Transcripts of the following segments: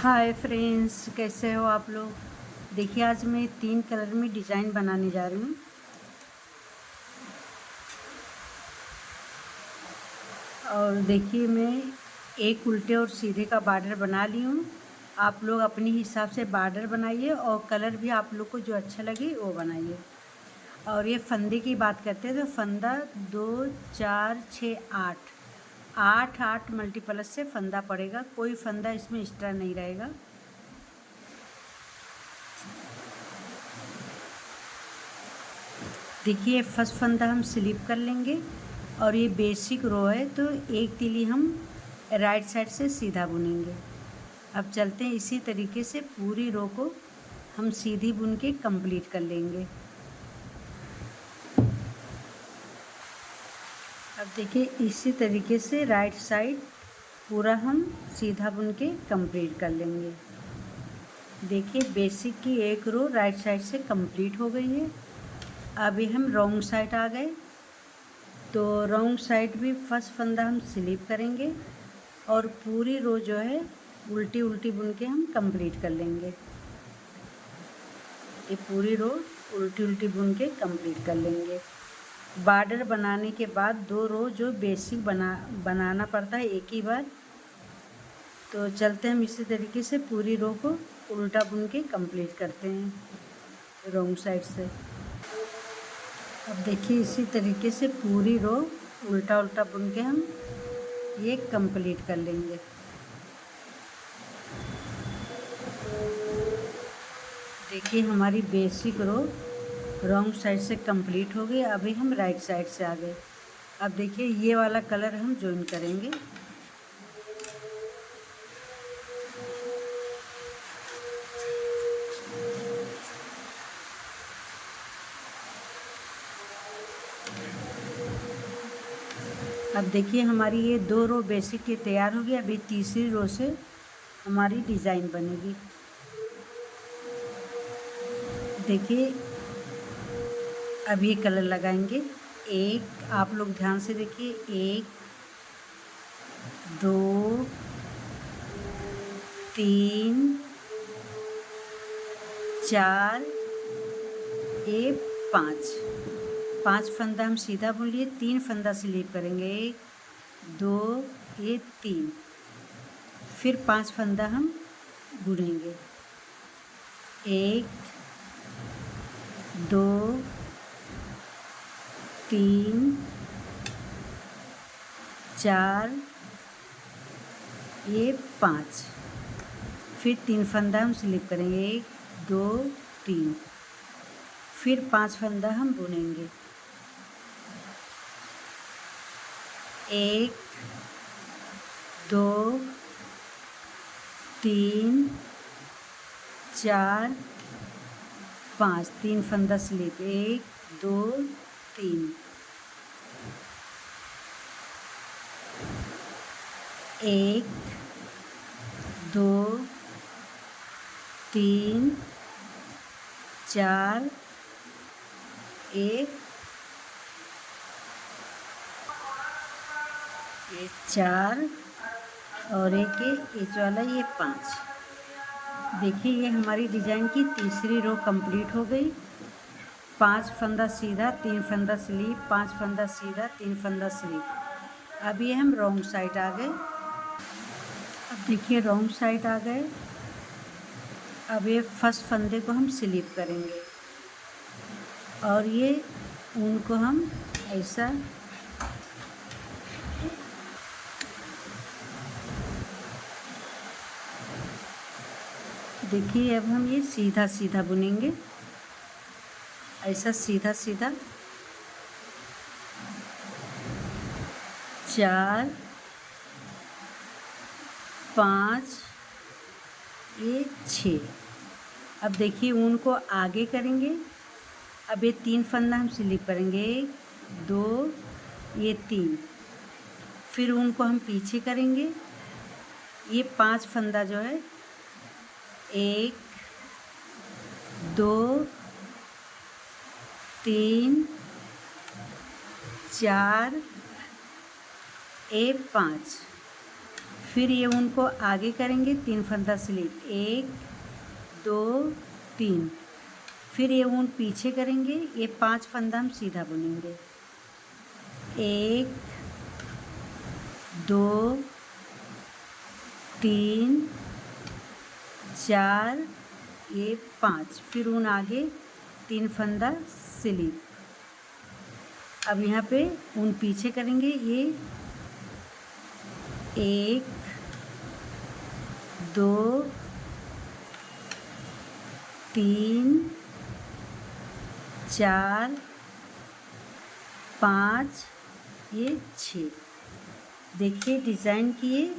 Hi friends, कैसे हो आप लोग। देखिए, आज मैं 3 कलर में डिज़ाइन बनाने जा रही हूँ। और देखिए, मैं एक उल्टे और सीधे का बॉर्डर बना ली हूँ। आप लोग अपने हिसाब से बॉर्डर बनाइए और कलर भी आप लोग को जो अच्छा लगे वो बनाइए। और ये फंदे की बात करते हैं तो फंदा 2, 4, 6, 8 8 8 मल्टीप्लस से फंदा पड़ेगा। कोई फंदा इसमें एक्स्ट्रा नहीं रहेगा। देखिए, फर्स्ट फंदा हम स्लिप कर लेंगे और ये बेसिक रो है तो एक तीली हम राइट साइड से सीधा बुनेंगे। अब चलते हैं, इसी तरीके से पूरी रो को हम सीधी बुन के कंप्लीट कर लेंगे। अब देखिए, इसी तरीके से राइट साइड पूरा हम सीधा बुन के कंप्लीट कर लेंगे। देखिए, बेसिक की एक रो राइट साइड से कंप्लीट हो गई है। अभी हम रॉन्ग साइड आ गए तो रॉन्ग साइड भी फर्स्ट फंदा हम स्लिप करेंगे और पूरी रो जो है उल्टी उल्टी बुन के हम कंप्लीट कर लेंगे। ये पूरी रो उल्टी उल्टी बुन के कंप्लीट कर लेंगे। बॉर्डर बनाने के बाद 2 रो जो बेसिक बनाना पड़ता है एक ही बार। तो चलते हम इसी तरीके से पूरी रो को उल्टा बुन के कंप्लीट करते हैं रॉन्ग साइड से। अब देखिए, इसी तरीके से पूरी रो उल्टा उल्टा बुन के हम ये कंप्लीट कर लेंगे। देखिए, हमारी बेसिक रो रॉन्ग साइड से कंप्लीट हो गई। अभी हम राइट साइड से आ गए। अब देखिए, ये वाला कलर हम ज्वाइन करेंगे। अब देखिए, हमारी ये 2 रो बेसिक की तैयार हो गई। अभी तीसरी रो से हमारी डिज़ाइन बनेगी। देखिए, अभी कलर लगाएंगे। एक, आप लोग ध्यान से देखिए, 1, 2, 3, 4, ये 5 5 फंदा हम सीधा बुन लिए, 3 फंदा स्लिप करेंगे। 1, 2, ये 3, फिर 5 फंदा हम बुनेंगे। 1, 2, 3, 4, ये 5, फिर 3 फंदा हम स्लिप करेंगे। 1, 2, 3, फिर 5 फंदा हम बुनेंगे। 1, 2, 3, 4, 5, 3 फंदा स्लिप। 1, 2, 3, 1, 2, 3, 4, 1, ये 4 और एक वाला ये 5। देखिए, ये हमारी डिज़ाइन की तीसरी रो कंप्लीट हो गई। 5 फंदा सीधा, 3 फंदा स्लिप, 5 फंदा सीधा, 3 फंदा स्लिप। अब ये हम रॉन्ग साइड आ गए। अब देखिए, रॉन्ग साइड आ गए। अब ये फर्स्ट फंदे को हम स्लिप करेंगे और ये ऊन को हम ऐसा देखिए, अब हम ये सीधा सीधा बुनेंगे, ऐसा सीधा सीधा। 4, 5, ये 6। अब देखिए, ऊन को आगे करेंगे। अब ये 3 फंदा हम स्लिप करेंगे। 1, 2, ये 3, फिर ऊन को हम पीछे करेंगे। ये 5 फंदा जो है 1, 2, 3, 4, 5, फिर ये ऊन को आगे करेंगे 3 फंदा स्लिप, 1 2 3। फिर ये ऊन पीछे करेंगे, ये 5 फंदा हम सीधा बुनेंगे, 1 2 3 4 ये 5। फिर ऊन आगे 3 फंदा स्लिप। अब यहाँ पे ऊन पीछे करेंगे, ये 1 2 3 4 5 ये 6। देखिए डिज़ाइन किए,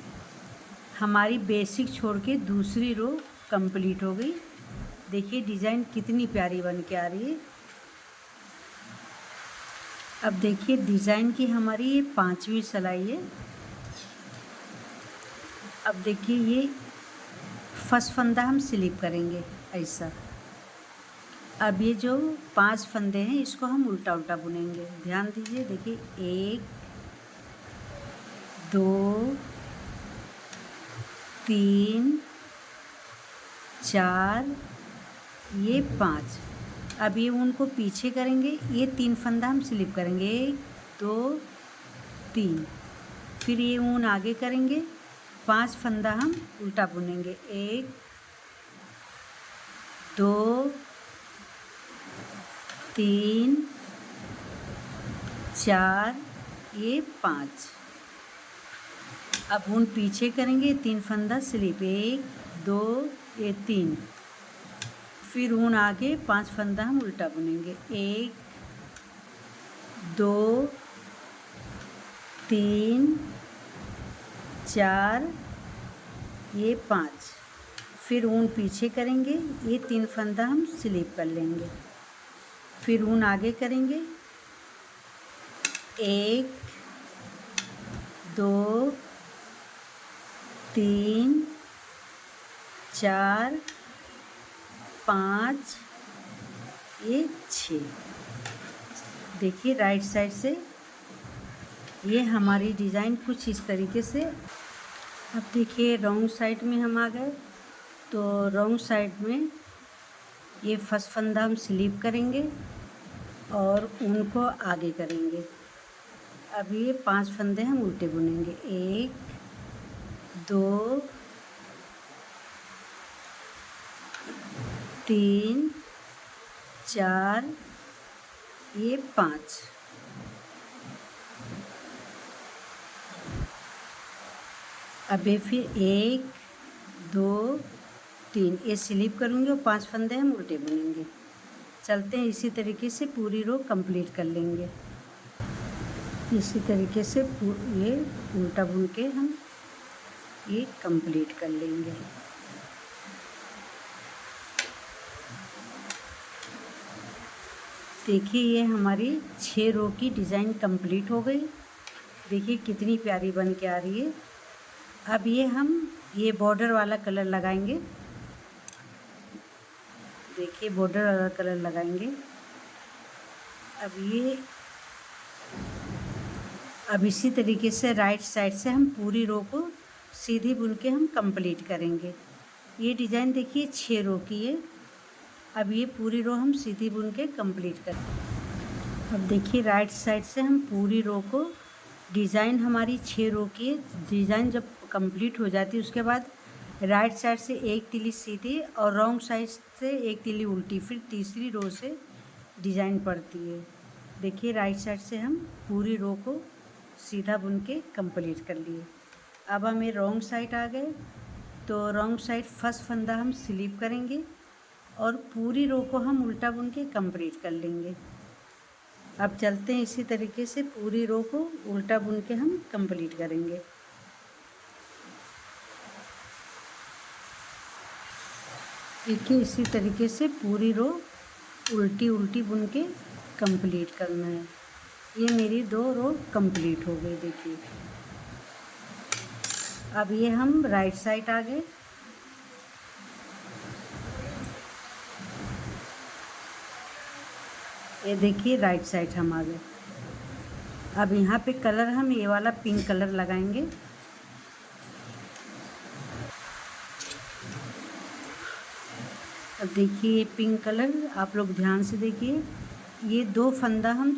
हमारी बेसिक छोड़ के दूसरी रो कंप्लीट हो गई। देखिए डिज़ाइन कितनी प्यारी बन के आ रही है। अब देखिए डिज़ाइन की हमारी ये 5वीं सिलाई है। अब देखिए ये फर्स्ट फंदा हम स्लिप करेंगे ऐसा। अब ये जो 5 फंदे हैं इसको हम उल्टा उल्टा बुनेंगे, ध्यान दीजिए। देखिए 1 2 3 4 ये 5। अब ये ऊन को पीछे करेंगे, ये 3 फंदा हम स्लिप करेंगे, 1 2 3। फिर ये ऊन आगे करेंगे, 5 फंदा हम उल्टा बुनेंगे, 1 2 3 4 ये 5। अब ऊन पीछे करेंगे, 3 फंदा स्लिप, 1 2 ये 3। फिर ऊन आगे 5 फंदा हम उल्टा बुनेंगे, 1 2 3 4 ये 5। फिर ऊन पीछे करेंगे, ये 3 फंदा हम स्लिप कर लेंगे। फिर ऊन आगे करेंगे, 1 2 3 4 5 ये 6। देखिए राइट साइड से ये हमारी डिज़ाइन कुछ इस तरीके से। अब देखिए रॉन्ग साइड में हम आ गए, तो रॉन्ग साइड में ये फर्स्ट फंदा हम स्लिप करेंगे और उनको आगे करेंगे। अब ये 5 फंदे हम उल्टे बुनेंगे, 1 2 3 4 ये 5। अब ये फिर 1 2 3 ये स्लिप करूँगी और 5 फंदे हम उल्टे बुनेंगे। चलते हैं इसी तरीके से पूरी रो कंप्लीट कर लेंगे। इसी तरीके से ये उल्टा बुन के हम ये कंप्लीट कर लेंगे। देखिए ये हमारी 6 रो की डिज़ाइन कंप्लीट हो गई। देखिए कितनी प्यारी बन के आ रही है। अब ये हम ये बॉर्डर वाला कलर लगाएंगे। देखिए बॉर्डर वाला कलर लगाएंगे। अब इसी तरीके से राइट साइड से हम पूरी रो को सीधी बुन के हम कंप्लीट करेंगे। ये डिज़ाइन देखिए 6 रो की है। अब ये पूरी रो हम सीधी बुन के कंप्लीट करेंगे। अब देखिए राइट साइड से हम पूरी रो को, डिज़ाइन हमारी 6 रो की है। डिज़ाइन जब कंप्लीट हो जाती है उसके बाद राइट साइड से एक तीली सीधी और रॉन्ग साइड से एक तीली उल्टी, फिर तीसरी रो से डिज़ाइन पड़ती है। देखिए राइट साइड से हम पूरी रो को सीधा बुन के कंप्लीट कर लिए। अब हमें रॉन्ग साइड आ गए, तो रॉन्ग साइड फर्स्ट फंदा हम स्लिप करेंगे और पूरी रो को हम उल्टा बुन के कंप्लीट कर लेंगे। अब चलते हैं इसी तरीके से पूरी रो को उल्टा बुन के हम कंप्लीट करेंगे। देखिए इसी तरीके से पूरी रो उल्टी उल्टी बुन के कंप्लीट करना है। ये मेरी 2 रो कंप्लीट हो गई। देखिए अब ये हम राइट साइड आ गए। ये देखिए राइट साइड हम आ गए। अब यहाँ पे कलर हम ये वाला पिंक कलर लगाएंगे। अब देखिए पिंक कलर, आप लोग ध्यान से देखिए, ये 2 फंदा हम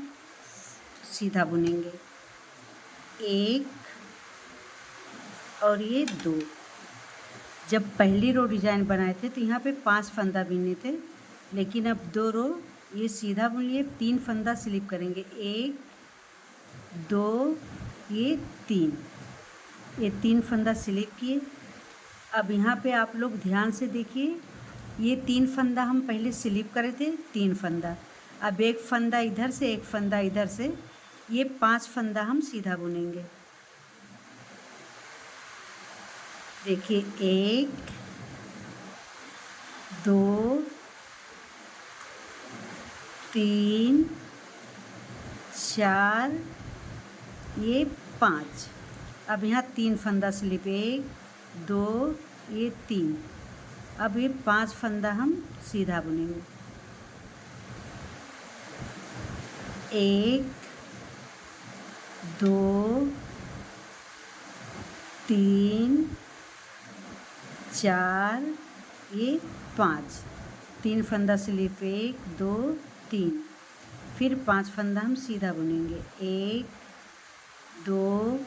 सीधा बुनेंगे, 1 और ये 2। जब पहली रो डिज़ाइन बनाए थे तो यहाँ पे 5 फंदा बुने थे, लेकिन अब 2 रो ये सीधा बुन लिए, 3 फंदा स्लिप करेंगे, 1 2 ये 3, ये 3 फंदा स्लिप किए। अब यहाँ पे आप लोग ध्यान से देखिए, ये 3 फंदा हम पहले स्लिप करे थे, 3 फंदा, अब 1 फंदा इधर से 1 फंदा इधर से, ये 5 फंदा हम सीधा बुनेंगे। देखिए 1 2 3 4 ये 5। अब यहाँ 3 फंदा स्लिप, 1 2 ये 3, अब ये 5 फंदा हम सीधा बुनेंगे, 1 2 3 4 ये 5, 3 फंदा स्लिप, 1 2 3, फिर 5 फंदा हम सीधा बुनेंगे, 1 2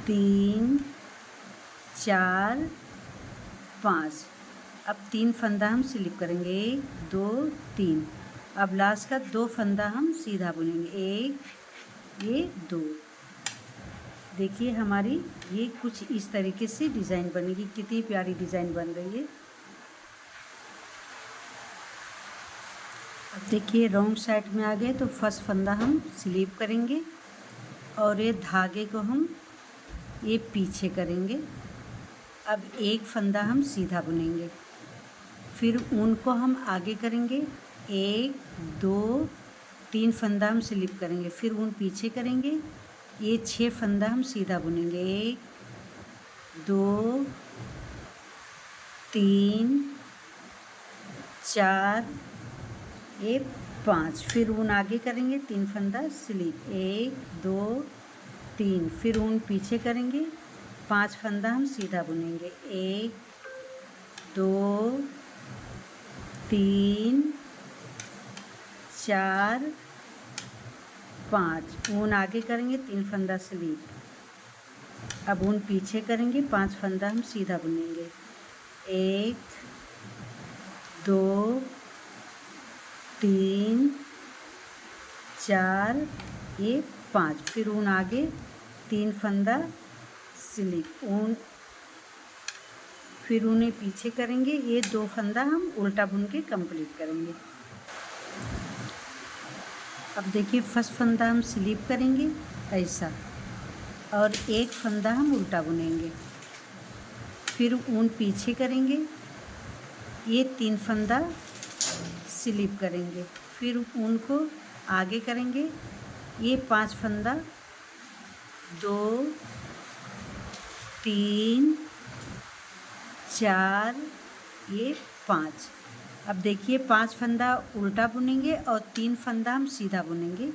3 4 5। अब 3 फंदा हम स्लिप करेंगे, 1 2 3, अब लास्ट का 2 फंदा हम सीधा बुनेंगे, 1 ये 2। देखिए हमारी ये कुछ इस तरीके से डिज़ाइन बनेगी, कितनी प्यारी डिज़ाइन बन रही है। अब देखिए रॉन्ग साइड में आ गए तो फर्स्ट फंदा हम स्लिप करेंगे और ये धागे को हम ये पीछे करेंगे। अब 1 फंदा हम सीधा बुनेंगे, फिर ऊन को हम आगे करेंगे, 1 2 3 फंदा हम स्लिप करेंगे, फिर ऊन पीछे करेंगे, ये 6 फंदा हम सीधा बुनेंगे, 1 2 3 4 ये 5, फिर ऊन आगे करेंगे, 3 फंदा स्लिप, 1 2 3, फिर ऊन पीछे करेंगे, 5 फंदा हम सीधा बुनेंगे, 1 2 3 4 5, ऊन आगे करेंगे, 3 फंदा स्लिप, अब ऊन पीछे करेंगे, 5 फंदा हम सीधा बुनेंगे, 1 2 3 4 ये 5, फिर ऊन आगे, 3 फंदा स्लिप, ऊन फिर उन्हें पीछे करेंगे, ये 2 फंदा हम उल्टा बुन के कंप्लीट करेंगे। अब देखिए फर्स्ट फंदा हम स्लिप करेंगे ऐसा, और 1 फंदा हम उल्टा बुनेंगे, फिर ऊन पीछे करेंगे, ये 3 फंदा स्लिप करेंगे, फिर ऊन को आगे करेंगे, ये 5 फंदा 2 3 4 ये 5। अब देखिए 5 फंदा उल्टा बुनेंगे और 3 फंदा हम सीधा बुनेंगे,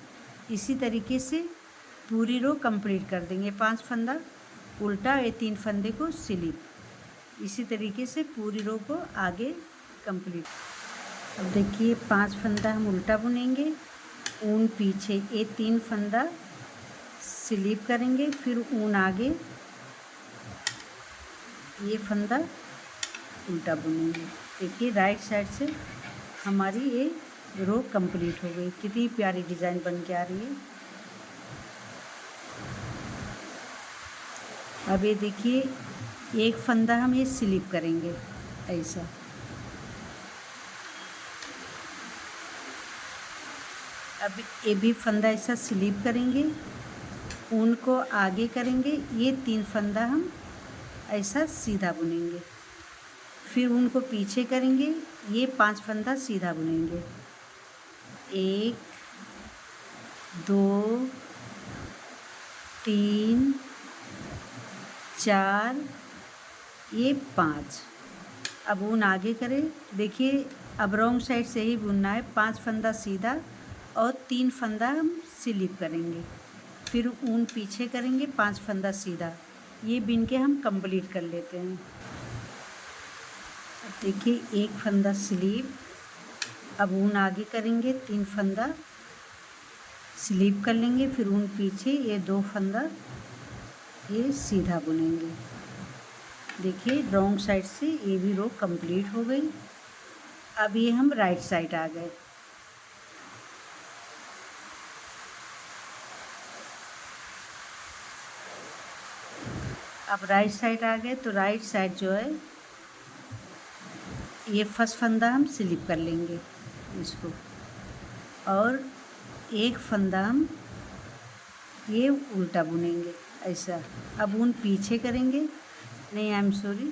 इसी तरीके से पूरी रो कंप्लीट कर देंगे, 5 फंदा उल्टा, ये 3 फंदे को स्लिप, इसी तरीके से पूरी रो को आगे कंप्लीट। अब देखिए 5 फंदा हम उल्टा बुनेंगे, ऊन पीछे, ये 3 फंदा स्लिप करेंगे, फिर ऊन आगे, ये फंदा उल्टा बुनेंगे। देखिए राइट साइड से हमारी ये रो कंप्लीट हो गई, कितनी प्यारी डिज़ाइन बन के आ रही है। अब ये देखिए 1 फंदा हम ये स्लिप करेंगे ऐसा, अब ये भी फंदा ऐसा स्लिप करेंगे, ऊन को आगे करेंगे, ये 3 फंदा हम ऐसा सीधा बुनेंगे, फिर ऊन को पीछे करेंगे, ये 5 फंदा सीधा बुनेंगे, 1 2 3 4 ये 5। अब ऊन आगे करें, देखिए अब रॉन्ग साइड से ही बुनना है, 5 फंदा सीधा और 3 फंदा हम स्लिप करेंगे, फिर ऊन पीछे करेंगे, 5 फंदा सीधा, ये बिन के हम कंप्लीट कर लेते हैं। देखिए एक फंदा स्लीप, अब ऊन आगे करेंगे, 3 फंदा स्लीप कर लेंगे, फिर ऊन पीछे, ये 2 फंदा ये सीधा बुनेंगे। देखिए रॉन्ग साइड से ये भी रो कंप्लीट हो गई। अब ये हम राइट साइड आ गए। अब राइट साइड आ गए तो राइट साइड जो है ये फर्स्ट फंदा हम स्लिप कर लेंगे इसको, और एक फंदा हम ये उल्टा बुनेंगे ऐसा। अब ऊन पीछे करेंगे, नहीं आई एम सॉरी,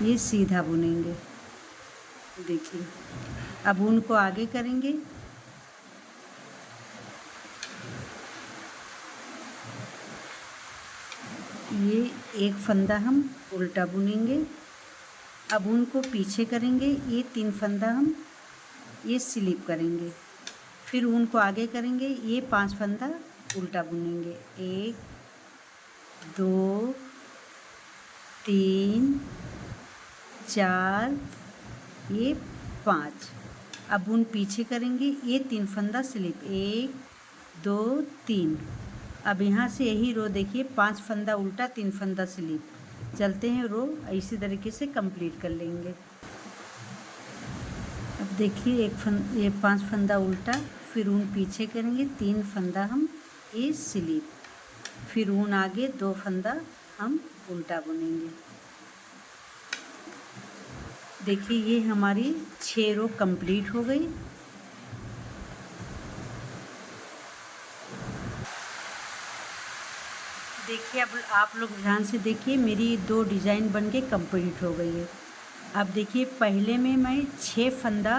ये सीधा बुनेंगे। देखिए अब ऊन को आगे करेंगे, ये एक फंदा हम उल्टा बुनेंगे। अब ऊन को पीछे करेंगे, ये 3 फंदा हम ये स्लिप करेंगे, फिर ऊन को आगे करेंगे, ये 5 फंदा उल्टा बुनेंगे। 1 2 3 4 ये 5। अब ऊन पीछे करेंगे, ये 3 फंदा स्लिप, 1 2 3। अब यहाँ से यही रो देखिए 5 फंदा उल्टा 3 फंदा स्लिप। चलते हैं रो इसी तरीके से कंप्लीट कर लेंगे। अब देखिए ये 5 फंदा उल्टा, फिर ऊन पीछे करेंगे, 3 फंदा हम ये स्लिप, फिर ऊन आगे 2 फंदा हम उल्टा बुनेंगे। देखिए ये हमारी 6 रो कंप्लीट हो गई। देखिए अब आप लोग ध्यान से देखिए, मेरी 2 डिज़ाइन बन के कंप्लीट हो गई है। अब देखिए पहले में मैं 6 फंदा,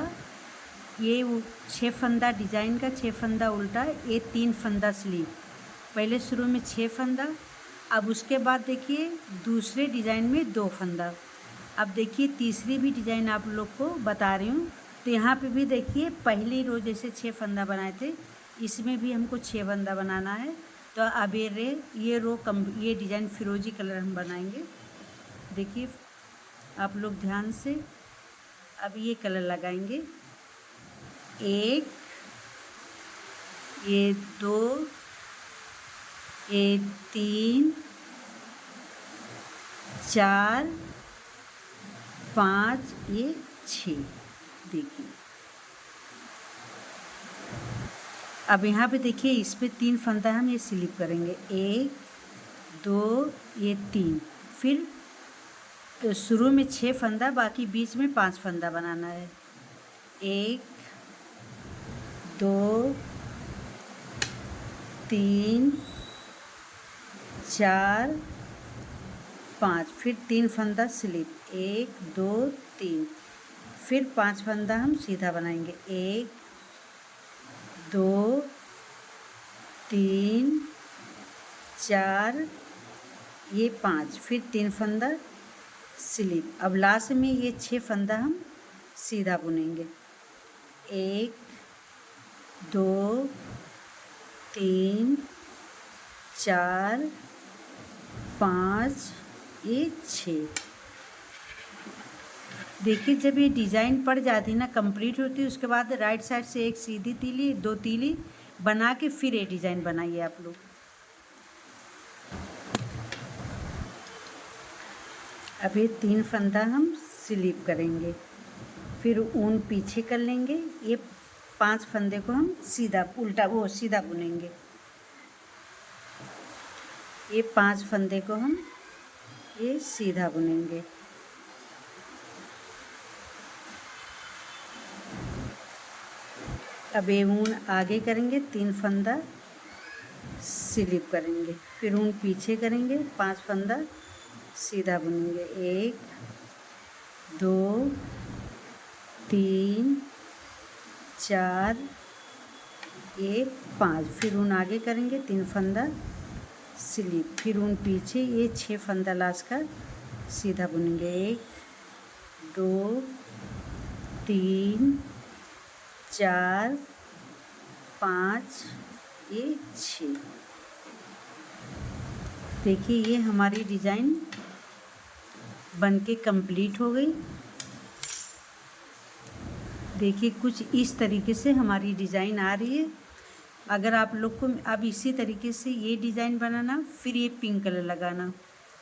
ये 6 फंदा डिज़ाइन का 6 फंदा उल्टा, ये 3 फंदा स्लीव, पहले शुरू में 6 फंदा। अब उसके बाद देखिए दूसरे डिज़ाइन में 2 फंदा। अब देखिए तीसरी भी डिज़ाइन आप लोग को बता रही हूँ। तो यहाँ पे भी देखिए पहली रो जैसे 6 फंदा बनाए थे, इसमें भी हमको 6 फंदा बनाना है। तो अब ये रो ये डिज़ाइन फिरोजी कलर हम बनाएंगे। देखिए आप लोग ध्यान से, अब ये कलर लगाएंगे, 1 ये 2 ये 3 4 5 ये 6। देखिए अब यहाँ पे देखिए इस पे 3 फंदा हम ये स्लिप करेंगे, 1 2 ये 3, फिर तो शुरू में 6 फंदा, बाकी बीच में 5 फंदा बनाना है। 1 2 3 4 5, फिर 3 फंदा स्लिप, 1 2 3, फिर 5 फंदा हम सीधा बनाएंगे, 1 2 3 4 ये 5, फिर 3 फंदा स्लिप। अब लास्ट में ये 6 फंदा हम सीधा बुनेंगे, 1 2 3 4 5 ये 6। देखिए जब ये डिज़ाइन पड़ जाती है ना, कंप्लीट होती है, उसके बाद राइट साइड से एक सीधी तीली 2 तीली बना के फिर ये डिज़ाइन बनाइए आप लोग। अब ये 3 फंदा हम स्लिप करेंगे, फिर ऊन पीछे कर लेंगे, ये 5 फंदे को हम सीधा सीधा बुनेंगे। ये 5 फंदे को हम ये सीधा बुनेंगे। अब ये ऊन आगे करेंगे, 3 फंदा स्लिप करेंगे, फिर ऊन पीछे करेंगे, 5 फंदा सीधा बुनेंगे, 1 2 3 4 ये 5, फिर ऊन आगे करेंगे, 3 फंदा स्लिप, फिर ऊन पीछे, ये 6 फंदा लास्ट का सीधा बुनेंगे, 1 2 3 4 5 ये 6। देखिए ये हमारी डिज़ाइन बनके कंप्लीट हो गई। देखिए कुछ इस तरीके से हमारी डिज़ाइन आ रही है। अगर आप लोग को अब इसी तरीके से ये डिज़ाइन बनाना, फिर ये पिंक कलर लगाना,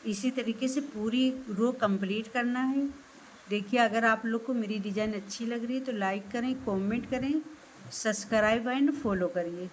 इसी तरीके से पूरी रो कंप्लीट करना है। देखिए अगर आप लोग को मेरी डिज़ाइन अच्छी लग रही है तो लाइक करें, कमेंट करें, सब्सक्राइब एंड फॉलो करिए।